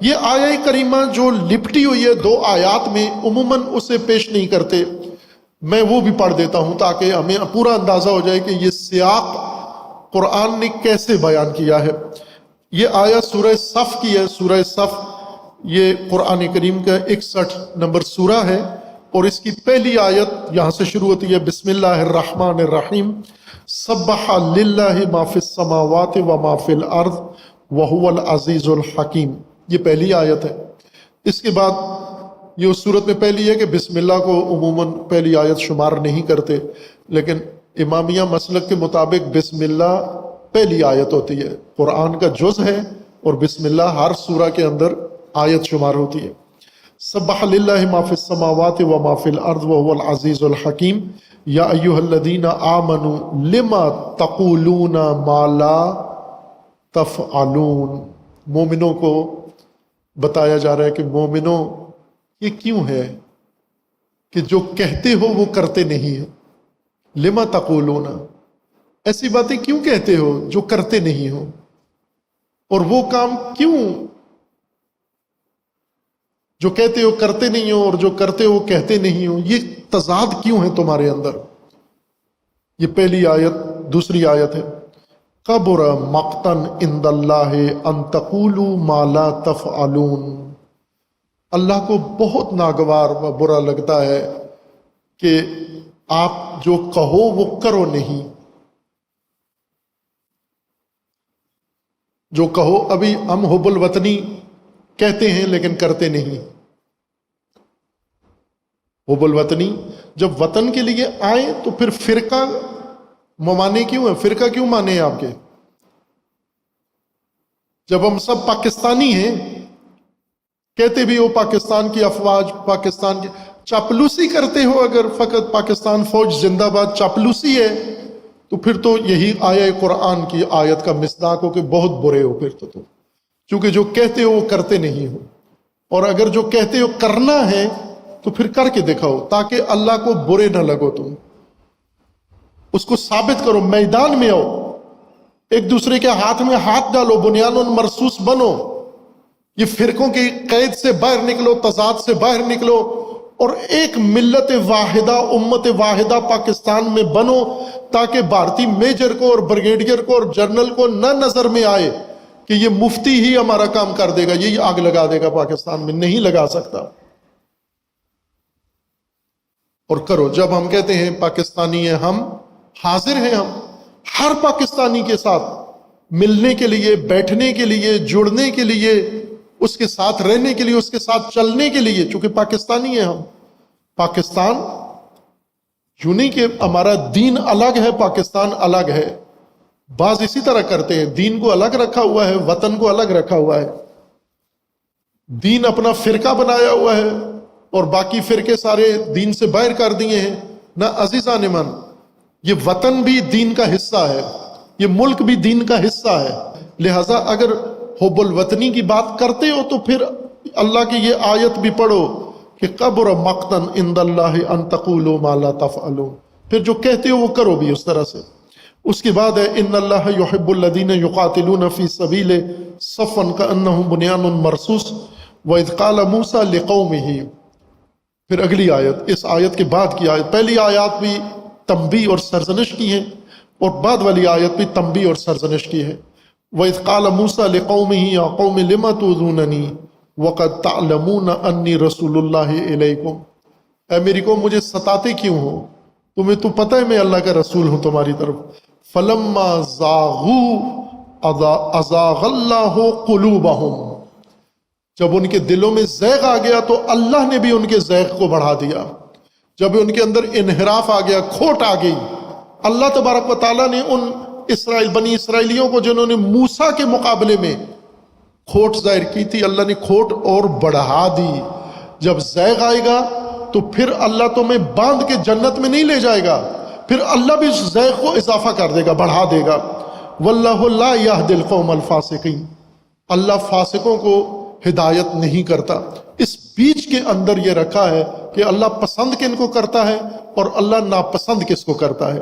یہ آیہ کریمہ جو لپٹی ہوئی ہے 2 آیات میں، عموماً اسے پیش نہیں کرتے، میں وہ بھی پڑھ دیتا ہوں تاکہ ہمیں پورا اندازہ ہو جائے کہ یہ سیاق قرآن نے کیسے بیان کیا ہے۔ یہ آیہ سورہ صف کی ہے۔ سورہ صف یہ قرآن کریم کا 61 نمبر سورہ ہے، اور اس کی پہلی آیت یہاں سے شروع ہوتی ہے، بسم اللہ الرحمن الرحیم، سبح للہ ما فی السماوات و ما فی الارض وہو العزیز الحکیم، یہ پہلی آیت ہے۔ اس کے بعد یہ اس صورت میں پہلی ہے کہ بسم اللہ کو عموماً پہلی آیت شمار نہیں کرتے، لیکن امامیہ مسلک کے مطابق بسم اللہ پہلی آیت ہوتی ہے، قرآن کا جز ہے، اور بسم اللہ ہر سورہ کے اندر آیت شمار ہوتی ہے۔ سبح للہ ما فی السماوات و ما فی الارض وہو العزیز الحکیم، یا ایہا الذین آمنوا لما تقولون ما لا تفعلون۔ مومنوں کو بتایا جا رہا ہے کہ مومنوں یہ کیوں ہے کہ جو کہتے ہو وہ کرتے نہیں ہیں۔ لما تقولون، ایسی باتیں کیوں کہتے ہو جو کرتے نہیں ہو، اور وہ کام کیوں جو کہتے ہو کرتے نہیں ہو، اور جو کرتے ہو کہتے نہیں ہو، یہ تضاد کیوں ہے تمہارے اندر؟ یہ پہلی آیت۔ دوسری آیت ہے، کبر مقتا عند اللہ ان تقولوا ما لا تفعلون، اللہ کو بہت ناگوار و برا لگتا ہے کہ آپ جو کہو وہ کرو نہیں۔ جو کہو، ابھی ہم حب الوطنی کہتے ہیں لیکن کرتے نہیں۔ حب الوطنی، جب وطن کے لیے آئیں تو پھر فرقہ ممانے کیوں ہیں؟ فرقہ کیوں مانے ہیں آپ کے؟ جب ہم سب پاکستانی ہیں، کہتے بھی ہو پاکستان کی افواج، پاکستان کی چاپلوسی کرتے ہو، اگر فقط پاکستان فوج زندہ باد چاپلوسی ہے تو پھر تو یہی آیہ قرآن کی آیت کا مصداق ہو کہ بہت برے ہو پھر تو کیونکہ جو کہتے ہو وہ کرتے نہیں ہو، اور اگر جو کہتے ہو کرنا ہے تو پھر کر کے دکھاؤ تاکہ اللہ کو برے نہ لگو، تم اس کو ثابت کرو، میدان میں آؤ، ایک دوسرے کے ہاتھ میں ہاتھ ڈالو، بنیان مرصوص بنو، یہ فرقوں کی قید سے باہر نکلو، تضاد سے باہر نکلو، اور ایک ملت واحدہ، امت واحدہ پاکستان میں بنو، تاکہ بھارتی میجر کو اور بریگیڈیئر کو اور جنرل کو نہ نظر میں آئے کہ یہ مفتی ہی ہمارا کام کر دے گا، یہ آگ لگا دے گا پاکستان میں، نہیں لگا سکتا۔ اور کرو، جب ہم کہتے ہیں پاکستانی ہیں، ہم حاضر ہیں، ہم ہر پاکستانی کے ساتھ ملنے کے لیے، بیٹھنے کے لیے، جڑنے کے لیے، اس کے ساتھ رہنے کے لیے، اس کے ساتھ چلنے کے لیے، چونکہ پاکستانی ہیں ہم۔ پاکستان یوں نہیں کہ ہمارا دین الگ ہے، پاکستان الگ ہے، بعض اسی طرح کرتے ہیں، دین کو الگ رکھا ہوا ہے، وطن کو الگ رکھا ہوا ہے، دین اپنا فرقہ بنایا ہوا ہے اور باقی فرقے سارے دین سے باہر کر دیے ہیں۔ نہ عزیزان من، یہ وطن بھی دین کا حصہ ہے، یہ ملک بھی دین کا حصہ ہے، لہٰذا اگر حب الوطنی کی بات کرتے ہو تو پھر اللہ کی یہ آیت بھی پڑھو کہ کبر مقتا عند اللہ ان تقولوا ما لا تفعلون، پھر جو کہتے ہو وہ کرو بھی اس طرح سے۔ اس کے بعد ہے ان اللہ یحب الذین یقاتلون فی سبیلہ صفا کانہم بنیان مرصوص وَإِذْ قَالَ مُوسَىٰ لِقَوْمِهِ، پھر اگلی آیت، اس آیت کے بعد کی آیت، پہلی آیات بھی تنبیہ اور سرزنش کی ہیں، اور بعد والی آیت بھی تنبیہ اور سرزنش کی ہے۔ وَإِذْ قَالَ مُوسَىٰ لِقَوْمِهِ يَا قَوْمِ لِمَ تُؤْذُونَنِي وَقَدْ تَعْلَمُونَ أَنِّي رَسُولُ اللَّهِ إِلَيْكُمْ، اے میری قوم مجھے ستاتے کیوں ہو؟ تمہیں تو پتہ ہے میں اللہ کا رسول ہوں تمہاری طرف۔ فَلَمَّا زَاغُوا أَزَاغَ اللَّهُ قُلُوبَهُمْ، جب ان کے دلوں میں زیغ آ گیا تو اللہ نے بھی ان کے زیغ کو بڑھا دیا، جب ان کے اندر انحراف آ گیا، کھوٹ آ گئی، اللہ تبارک و تعالیٰ نے ان بنی اسرائیلیوں کو جنہوں نے موسیٰ کے مقابلے میں کھوٹ ظاہر کی تھی، اللہ نے کھوٹ اور بڑھا دی۔ جب زیغ آئے گا تو پھر اللہ تمہیں باندھ کے جنت میں نہیں لے جائے گا، پھر اللہ بھی اس زیغ کو اضافہ کر دے گا، بڑھا دے گا۔ واللہ لا یہدی القوم الفاسقین، اللہ فاسقوں کو ہدایت نہیں کرتا۔ اس بیچ کے اندر یہ رکھا ہے کہ اللہ پسند کن کو کرتا ہے اور اللہ ناپسند کس کو کرتا ہے۔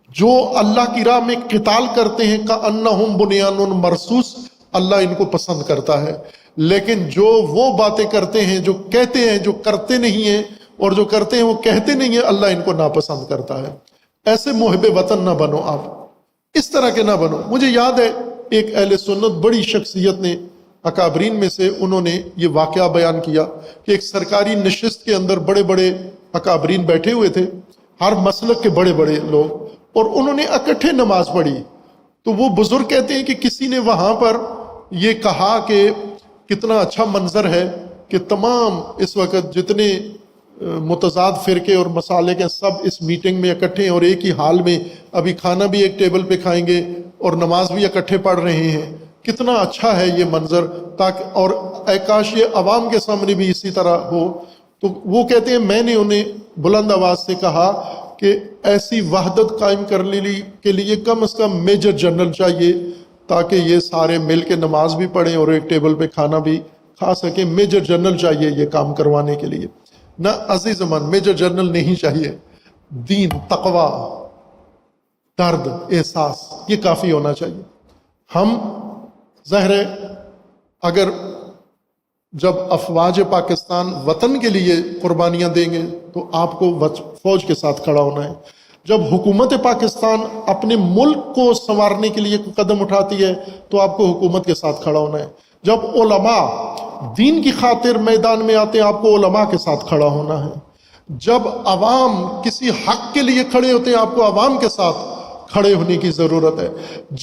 جو اللہ کی راہ میں قتال کرتے ہیں کأنہم بنیان مرصوص، اللہ ان کو پسند کرتا ہے، لیکن جو وہ باتیں کرتے ہیں، جو کہتے ہیں، جو کرتے نہیں ہیں، اور جو کرتے ہیں وہ کہتے نہیں ہیں، اللہ ان کو ناپسند کرتا ہے۔ ایسے محب وطن نہ بنو، آپ اس طرح کے نہ بنو۔ مجھے یاد ہے ایک اہل سنت بڑی شخصیت نے، اکابرین میں سے، انہوں نے یہ واقعہ بیان کیا کہ ایک سرکاری نشست کے اندر بڑے بڑے اکابرین بیٹھے ہوئے تھے، ہر مسلک کے بڑے بڑے لوگ، اور انہوں نے اکٹھے نماز پڑھی۔ تو وہ بزرگ کہتے ہیں کہ کسی نے وہاں پر یہ کہا کہ کتنا اچھا منظر ہے کہ تمام اس وقت جتنے متضاد فرقے اور مسالک ہیں سب اس میٹنگ میں اکٹھے ہیں اور ایک ہی حال میں ابھی کھانا بھی ایک ٹیبل پہ کھائیں گے اور نماز بھی اکٹھے پڑھ رہے ہیں، کتنا اچھا ہے یہ منظر، تاکہ اور اے کاش یہ عوام کے سامنے بھی اسی طرح ہو۔ تو وہ کہتے ہیں میں نے انہیں بلند آواز سے کہا کہ ایسی وحدت قائم کرنے کے لیے کم از کم میجر جنرل چاہیے، تاکہ یہ سارے مل کے نماز بھی پڑھیں اور ایک ٹیبل پہ کھانا بھی کھا سکیں۔ میجر جنرل چاہیے یہ کام کروانے کے لیے۔ نہ عزیزمان، میجر جنرل نہیں چاہیے، دین، تقوی، درد، احساس، یہ کافی ہونا چاہیے۔ ہم ظاہر ہے اگر جب افواج پاکستان وطن کے لیے قربانیاں دیں گے تو آپ کو فوج کے ساتھ کھڑا ہونا ہے۔ جب حکومت پاکستان اپنے ملک کو سنوارنے کے لیے قدم اٹھاتی ہے تو آپ کو حکومت کے ساتھ کھڑا ہونا ہے۔ جب علماء دین کی خاطر میدان میں آتے ہیں آپ کو علماء کے ساتھ کھڑا ہونا ہے۔ جب عوام کسی حق کے لیے کھڑے ہوتے ہیں آپ کو عوام کے ساتھ کھڑے ہونے کی ضرورت ہے۔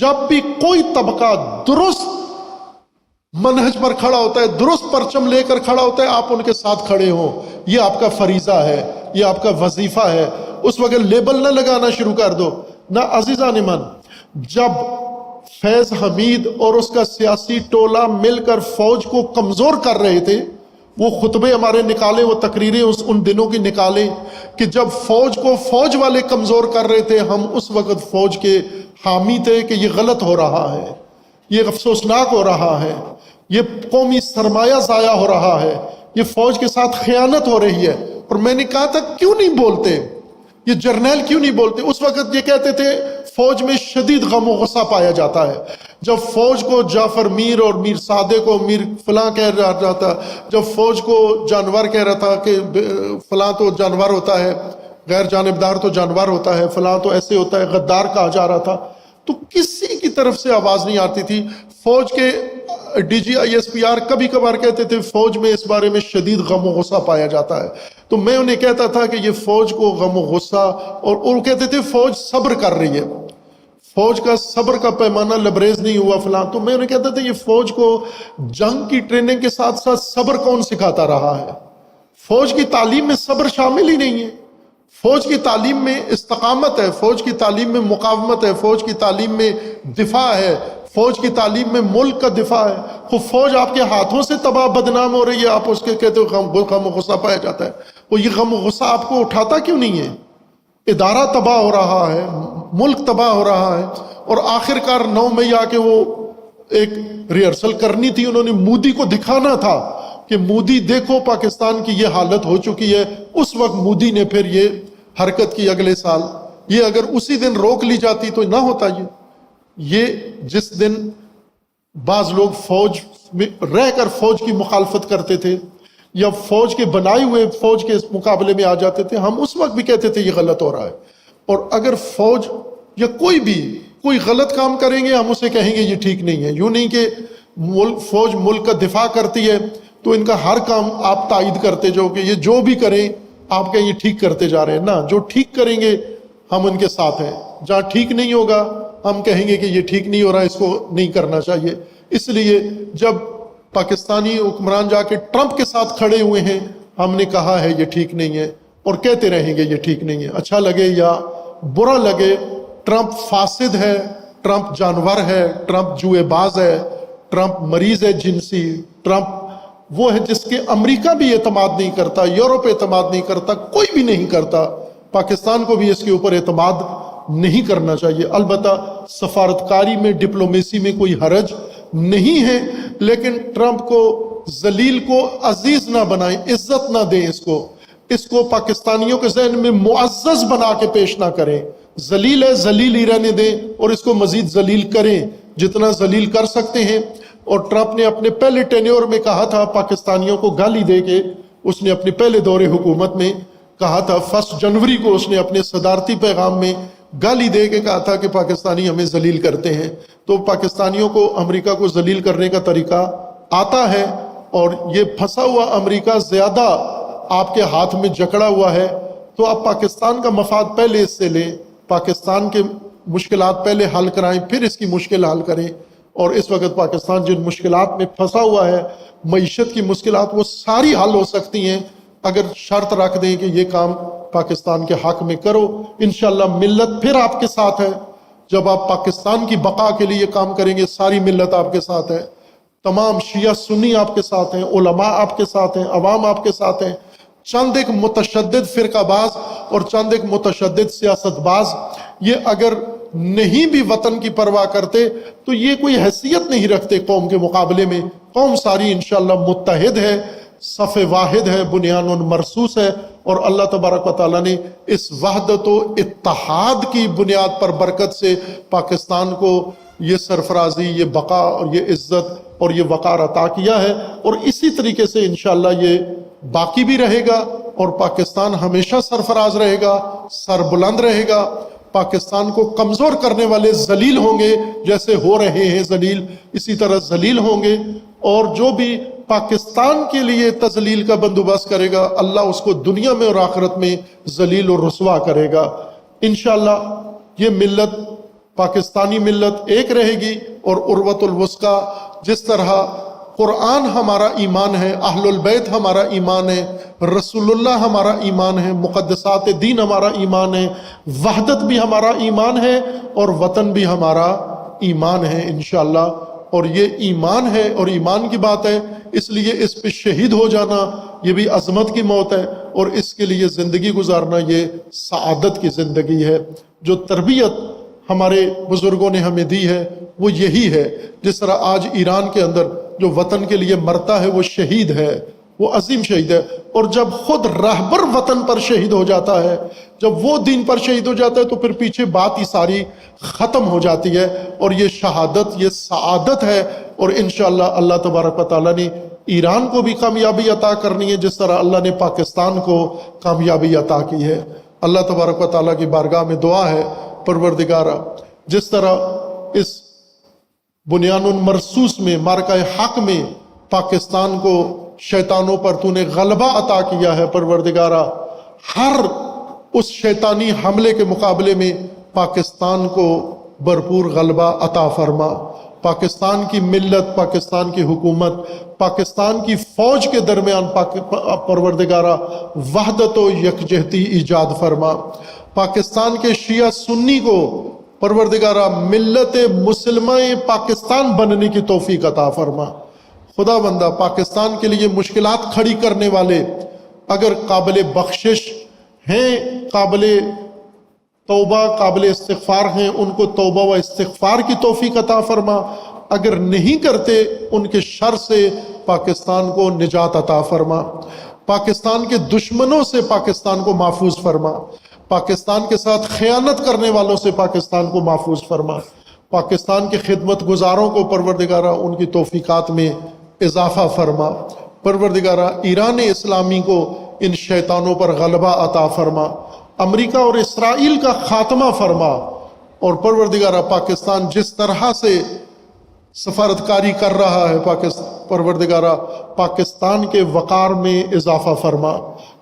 جب بھی کوئی طبقہ درست منہج پر کھڑا ہوتا ہے، درست پرچم لے کر کھڑا ہوتا ہے، آپ ان کے ساتھ کھڑے ہوں، یہ آپ کا فریضہ ہے، یہ آپ کا وظیفہ ہے۔ اس وقت لیبل نہ لگانا شروع کر دو۔ نہ عزیزان من، جب فیض حمید اور اس کا سیاسی ٹولہ مل کر فوج کو کمزور کر رہے تھے، وہ خطبے ہمارے نکالے، وہ تقریریں ان دنوں کی نکالیں کہ جب فوج کو فوج والے کمزور کر رہے تھے، ہم اس وقت فوج کے حامی تھے کہ یہ غلط ہو رہا ہے، یہ افسوسناک ہو رہا ہے، یہ قومی سرمایہ ضائع ہو رہا ہے، یہ فوج کے ساتھ خیانت ہو رہی ہے۔ اور میں نے کہا تھا کیوں نہیں بولتے، یہ جرنیل کیوں نہیں بولتے؟ اس وقت یہ کہتے تھے فوج میں شدید غم و غصہ پایا جاتا ہے۔ جب فوج کو جعفر میر اور میر صادق کو میر فلاں کہہ رہا تھا، جب فوج کو جانور کہہ رہا تھا کہ فلاں تو جانور ہوتا ہے، غیر جانبدار تو جانور ہوتا ہے، فلاں تو ایسے ہوتا ہے، غدار کہا جا رہا تھا، تو کسی کی طرف سے آواز نہیں آتی تھی۔ فوج کے D G I S P R کبھی کبھار کہتے تھے فوج میں اس بارے میں شدید غم و غصہ پایا جاتا ہے، تو میں انہیں کہتا تھا کہ یہ فوج کو غم و غصہ، اور وہ کہتے تھے فوج صبر کر رہی ہے، فوج کا صبر کا پیمانہ لبریز نہیں ہوا فلاں، تو میں انہیں کہتا تھا یہ فوج کو جنگ کی ٹریننگ کے ساتھ ساتھ صبر کون سکھاتا رہا ہے؟ فوج کی تعلیم میں صبر شامل ہی نہیں ہے۔ فوج کی تعلیم میں استقامت ہے، فوج کی تعلیم میں مقاومت ہے، فوج کی تعلیم میں دفاع ہے، فوج کی تعلیم میں ملک کا دفاع ہے۔ خود فوج آپ کے ہاتھوں سے تباہ بدنام ہو رہی ہے، آپ اس کے کہتے ہو غم و غصہ پایا جاتا ہے۔ وہ یہ غم و غصہ آپ کو اٹھاتا کیوں نہیں ہے؟ ادارہ تباہ ہو رہا ہے، ملک تباہ ہو رہا ہے، اور آخر کار 9 مئی آ کے وہ ایک ریہرسل کرنی تھی، انہوں نے مودی کو دکھانا تھا کہ مودی دیکھو پاکستان کی یہ حالت ہو چکی ہے۔ اس وقت مودی نے پھر یہ حرکت کی اگلے سال، یہ اگر اسی دن روک لی جاتی تو نہ ہوتا یہ جس دن بعض لوگ فوج میں رہ کر فوج کی مخالفت کرتے تھے یا فوج کے بنائے ہوئے فوج کے مقابلے میں آ جاتے تھے، ہم اس وقت بھی کہتے تھے یہ غلط ہو رہا ہے۔ اور اگر فوج یا کوئی غلط کام کریں گے ہم اسے کہیں گے یہ ٹھیک نہیں ہے۔ یوں نہیں کہ فوج ملک کا دفاع کرتی ہے تو ان کا ہر کام آپ تائید کرتے جاؤ کہ یہ جو بھی کریں آپ کہیں یہ ٹھیک کرتے جا رہے ہیں۔ نہ، جو ٹھیک کریں گے ہم ان کے ساتھ ہیں، جہاں ٹھیک نہیں ہوگا ہم کہیں گے کہ یہ ٹھیک نہیں ہو رہا، اس کو نہیں کرنا چاہیے۔ اس لیے جب پاکستانی حکمران جا کے ٹرمپ کے ساتھ کھڑے ہوئے ہیں، ہم نے کہا ہے یہ ٹھیک نہیں ہے اور کہتے رہیں گے یہ ٹھیک نہیں ہے، اچھا لگے یا برا لگے۔ ٹرمپ فاسد ہے، ٹرمپ جانور ہے، ٹرمپ جوئے باز ہے، ٹرمپ مریض ہے جنسی، ٹرمپ وہ ہے جس کے امریکہ بھی اعتماد نہیں کرتا، یورپ اعتماد نہیں کرتا، کوئی بھی نہیں کرتا۔ پاکستان کو بھی اس کے اوپر اعتماد نہیں کرنا چاہیے۔ البتہ سفارتکاری میں، ڈپلومیسی میں کوئی حرج نہیں ہے، لیکن ٹرمپ کو ذلیل کو عزیز نہ بنائیں، عزت نہ دیں، اس کو پاکستانیوں کے ذہن میں معزز بنا کے پیش نہ کریں۔ ذلیل ہے، ذلیل ہی رہنے دیں، اور اس کو مزید ذلیل کریں جتنا ذلیل کر سکتے ہیں، اور ٹرمپ نے اپنے پہلے ٹینیور میں کہا تھا پاکستانیوں کو گالی دے کے، اس نے اپنے پہلے دور حکومت میں کہا تھا 1 جنوری کو اس نے اپنے صدارتی پیغام میں گالی دے کے کہا تھا کہ پاکستانی ہمیں ذلیل کرتے ہیں۔ تو پاکستانیوں کو امریکہ کو ذلیل کرنے کا طریقہ آتا ہے، اور یہ پھنسا ہوا امریکہ زیادہ آپ کے ہاتھ میں جکڑا ہوا ہے، تو آپ پاکستان کا مفاد پہلے اس سے لیں، پاکستان کے مشکلات پہلے حل کرائیں، پھر اس کی مشکل حل کریں۔ اور اس وقت پاکستان جن مشکلات میں پھنسا ہوا ہے، معیشت کی مشکلات، وہ ساری حل ہو سکتی ہیں اگر شرط رکھ دیں کہ یہ کام پاکستان کے حق میں کرو۔ انشاءاللہ ملت پھر آپ کے ساتھ ہے۔ جب آپ پاکستان کی بقا کے لیے کام کریں گے، ساری ملت آپ کے ساتھ ہے، تمام شیعہ سنی آپ کے ساتھ ہیں، علماء آپ کے ساتھ ہیں، عوام آپ کے ساتھ ہیں۔ چند ایک متشدد فرقہ باز اور چند ایک متشدد سیاست باز یہ اگر نہیں بھی وطن کی پرواہ کرتے تو یہ کوئی حیثیت نہیں رکھتے قوم کے مقابلے میں۔ قوم ساری انشاءاللہ متحد ہے، صف واحد ہے، بنیان مرصوص ہے، اور اللہ تبارک و تعالیٰ نے اس وحدت و اتحاد کی بنیاد پر برکت سے پاکستان کو یہ سرفرازی، یہ بقا اور یہ عزت اور یہ وقار عطا کیا ہے، اور اسی طریقے سے انشاءاللہ یہ باقی بھی رہے گا، اور پاکستان ہمیشہ سرفراز رہے گا، سر بلند رہے گا۔ پاکستان کو کمزور کرنے والے ذلیل ہوں گے، جیسے ہو رہے ہیں ذلیل، اسی طرح ذلیل ہوں گے، اور جو بھی پاکستان کے لیے تذلیل کا بندوبست کرے گا، اللہ اس کو دنیا میں اور آخرت میں ذلیل اور رسوا کرے گا۔ انشاءاللہ یہ ملت، پاکستانی ملت ایک رہے گی، اور عروۃ الوثقیٰ، جس طرح قرآن ہمارا ایمان ہے، اہل البیت ہمارا ایمان ہے، رسول اللہ ہمارا ایمان ہے، مقدسات دین ہمارا ایمان ہے، وحدت بھی ہمارا ایمان ہے، اور وطن بھی ہمارا ایمان ہے انشاءاللہ۔ اور یہ ایمان ہے اور ایمان کی بات ہے، اس لیے اس پہ شہید ہو جانا یہ بھی عظمت کی موت ہے، اور اس کے لیے زندگی گزارنا یہ سعادت کی زندگی ہے۔ جو تربیت ہمارے بزرگوں نے ہمیں دی ہے وہ یہی ہے۔ جس طرح آج ایران کے اندر جو وطن کے لیے مرتا ہے وہ شہید ہے، وہ عظیم شہید ہے، اور جب خود رہبر وطن پر شہید ہو جاتا ہے، جب وہ دین پر شہید ہو جاتا ہے، تو پھر پیچھے بات ہی ساری ختم ہو جاتی ہے، اور یہ شہادت، یہ سعادت ہے۔ اور انشاءاللہ اللہ تبارک و تعالیٰ نے ایران کو بھی کامیابی عطا کرنی ہے، جس طرح اللہ نے پاکستان کو کامیابی عطا کی ہے۔ اللہ تبارک و تعالیٰ کی بارگاہ میں دعا ہے، پروردگارہ جس طرح اس بنیان مرصوص میں، مارکہ حق میں پاکستان کو شیطانوں پر تو نے غلبہ عطا کیا ہے، پروردگارہ ہر اس شیطانی حملے کے مقابلے میں پاکستان کو بھرپور غلبہ عطا فرما۔ پاکستان کی ملت، پاکستان کی حکومت، پاکستان کی فوج کے درمیان پروردگارہ وحدت و یکجہتی ایجاد فرما۔ پاکستان کے شیعہ سنی کو پروردگارہ ملت مسلمہ پاکستان بننے کی توفیق عطا فرما۔ خدا بندہ پاکستان کے لیے مشکلات کھڑی کرنے والے اگر قابل بخشش ہیں، قابل توبہ، قابل استغفار ہیں، ان کو توبہ و استغفار کی توفیق عطا فرما۔ اگر نہیں کرتے ان کے شر سے پاکستان کو نجات عطا فرما۔ پاکستان کے دشمنوں سے پاکستان کو محفوظ فرما۔ پاکستان کے ساتھ خیانت کرنے والوں سے پاکستان کو محفوظ فرما۔ پاکستان کے خدمت گزاروں کو پروردگارہ ان کی توفیقات میں اضافہ فرما۔ پروردگارہ ایران اسلامی کو ان شیطانوں پر غلبہ عطا فرما۔ امریکہ اور اسرائیل کا خاتمہ فرما، اور پروردگارہ پاکستان جس طرح سے سفارتکاری کر رہا ہے، پروردگارہ پاکستان کے وقار میں اضافہ فرما۔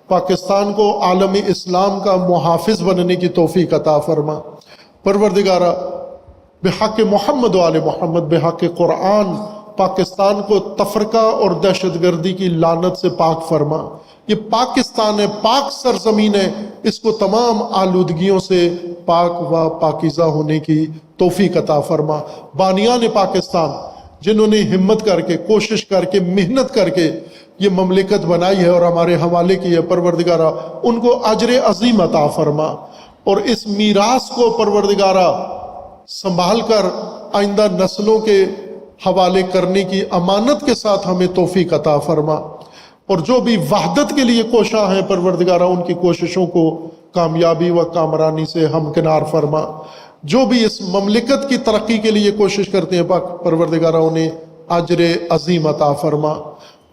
پاکستان کو عالم اسلام کا محافظ بننے کی توفیق عطا فرما۔ پروردگارہ بحق محمد و آل محمد، بحق قرآن، پاکستان کو تفرقہ اور دہشت گردی کی لعنت سے پاک فرما۔ یہ پاکستان ہے، پاک سرزمین ہے، اس کو تمام آلودگیوں سے پاک و پاکیزہ ہونے کی توفیق عطا فرما۔ بانیان پاکستان جنہوں نے ہمت کر کے، کوشش کر کے، محنت کر کے یہ مملکت بنائی ہے اور ہمارے حوالے کی ہے، پروردگارہ ان کو اجر عظیم عطا فرما، اور اس میراث کو پروردگارہ سنبھال کر آئندہ نسلوں کے حوالے کرنے کی امانت کے ساتھ ہمیں توفیق عطا فرما۔ اور جو بھی وحدت کے لیے کوشاں ہیں پروردگارہ ان کی کوششوں کو کامیابی و کامرانی سے ہمکنار فرما۔ جو بھی اس مملکت کی ترقی کے لیے کوشش کرتے ہیں پروردگارہ انہیں اجر عظیم عطا فرما۔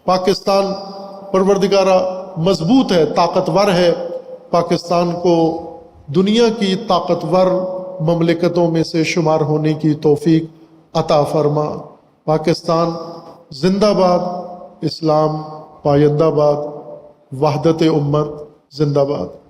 پاکستان پروردگارہ مضبوط ہے، طاقتور ہے، پاکستان کو دنیا کی طاقتور مملکتوں میں سے شمار ہونے کی توفیق عطا فرما۔ پاکستان زندہ باد، اسلام پائندہ باد، وحدت امت زندہ باد۔